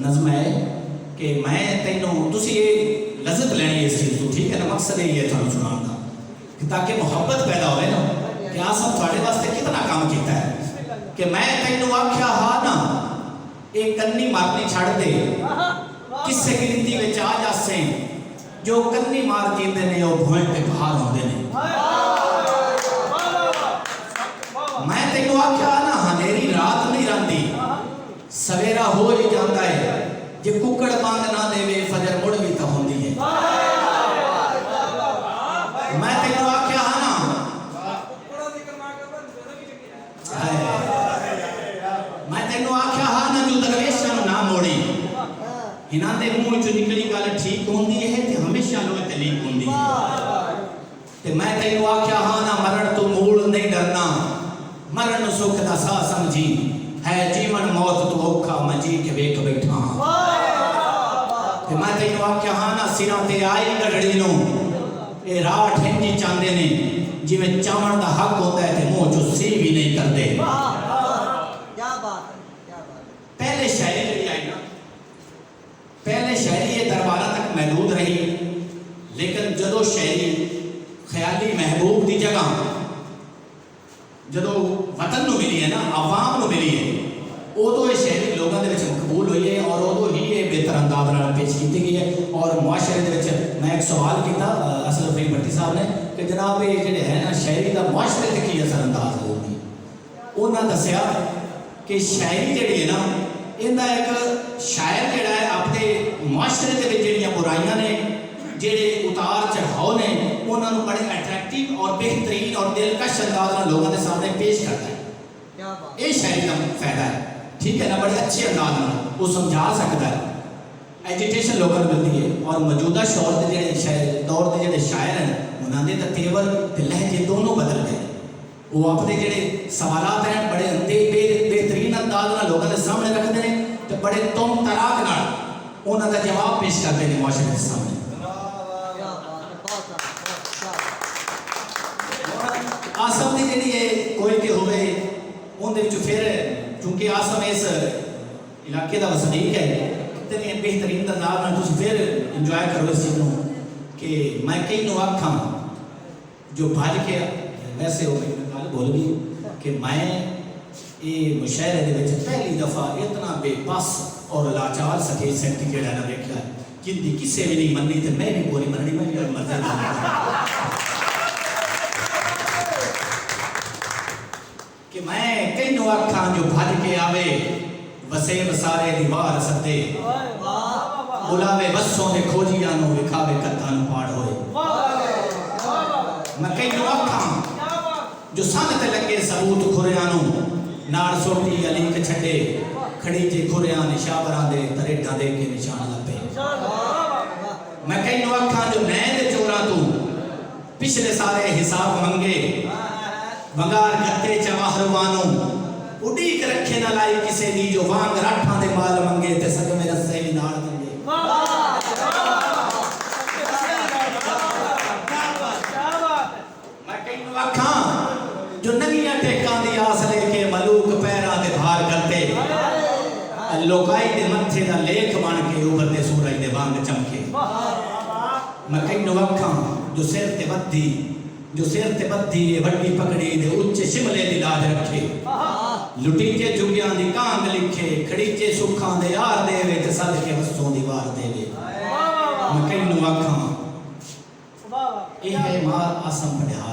नज़म है कि मैं तेनों तुसी ये लज़त लेनी इस चीज़ तो, ठीक है ना, मकसद यही है थानू सुनाने का कि ताकि मोहब्बत पैदा होवे ना कि आसम थोड़े वास्ते कितना काम किया है कि मैं तेनों आख्या हाँ ना एक कन्नी मारनी छड़ दे किसे गिनती में आ जासे जो कन्नी मार जींदे ने वो भोए पे बाहर होंदे ने। मैं तेनों आख्या ना हनेरी रात नहीं रंदी सवेरा हो ही जाता है जे कुकड़ मांग ना देवे फजर मुड़ भी तो होंदी है। मैं तेनों आख्या हाँ ना मैं तेनों आख्या हाँ ना जो दरवेशां ना मोड़ी इन्हां दे मुंह चो निकली गल ठीक होंदी है ते हमेशा लो तलीक होंदी है। ते मैं तेनों आख्या हाँ ना मरण तो मूल नहीं डरना मरण सुख दा सा समझी है जीवन मौत तो औखा मैं जी के वेख बैठा। ते मैं तेनों आख्या हाँ ना सिरां ते आई गढ़ड़ी नो ए राठ इंजी चांदे ने जिवें चावण दा हक होता है ते मुंह चो सी भी नहीं करदे। क्या बात है, क्या बात है। पहले शायरी जड़ी आई ना पहले शायरी ये दरबारा तक महदूद रही लेकिन जदों शायरी ख्याली महबूब की जगह जदों वतन को मिली है ना आवाम को मिली है उदों ये शायरी लोगों के मकबूल हुई है और उदों ही ये बेहतर अंदाज नाल पेश की गई है। और मुआशरे के मैं एक सवाल किया असलम फरीद भट्टी साहब ने कि जनाब ये जो है ना शायरी का मुआशरे से की असर अंदाज होगी उन्होंने दसिया कि शायरी जी है ना इनका एक शायर जोड़ा है अपने मुआशरे के जो बुराइयां ने जेडे उतार चढ़ाव ने उन्होंने बड़े अट्रैक्टिव और बेहतरीन और दिलकश अंदाज में लोगों के सामने पेश करता है। ये शायरी का फायदा है, ठीक है ना, बड़े अच्छे अंदाज में वो समझा सकता है। एजुकेशन लोगों को मिलती है और मौजूदा दौर के दौर के जो शायर हैं उन्होंने तो तेवर लहजे दोनों बदल गए। वो अपने जो सवालात हैं बड़े बेहतरीन अंदाज में लोगों के सामने रखते हैं तो बड़े तुम तराक नाल उन्होंने जवाब पेश करते हैं मुआशरे के सामने। आसम की जी कोई भी होवे उनके फिर चूंकि आसम इस इलाके का वसनीक है इतने बेहतरीन अंदाज में तुम फिर इंजॉय करो इस चीज़ कि मैं कई नो आखा जो भज के वैसे हो गई गल बोल गई कि मैं ये मुशायरे के पहली दफ़ा इतना बेबस और लाचार सकेज सेंटी जो है ना देखा जिंदी किसी भी नहीं मननी तो मैं भी कोई मननी मैं भी मरता कि मैं कई नो आखा जो भज के आवे वसे बसारे दीवार सदे बुलावे बसों ने खोजियां नो विखावे कत्तां नु पाड़ होए। मैं कई नो आखा जो सन ते लगे सबूत खुरियां नु नाड़ सोटी अलीक छड़े खड़ी जे खुरियां निशावरां दे तरेडा दे के निशान लपे। मैं कई नो आखा जो नैन दे चोरा तू पिछले सारे हिसाब मंगे बंगार गत्ते चवाहरवानो उड़ीक रखे ना लाई किसे दी जो वांग राठा दे माल मंगे ते सग में रस्से भी नाल मंगे। मैं कई नु आखा जो नगियां टेकां दी आस लेके मलूक पैरां दे भार करते लोकाई दे मत्थे दा लेख बन के उभरदे सूरज दे वांग चमके। मैं कई नु आखा जो सिर ते बद्धी वड्डी पकड़ी दे उच्चे शिमले दी लाज रखे लुटीचे जुगियां दी कांग लिखे खड़ीचे सुखां दे यार देवे ते सद के वसों दी वार देवे। मैं कई नु आखा ए है मार आसम पढ़िया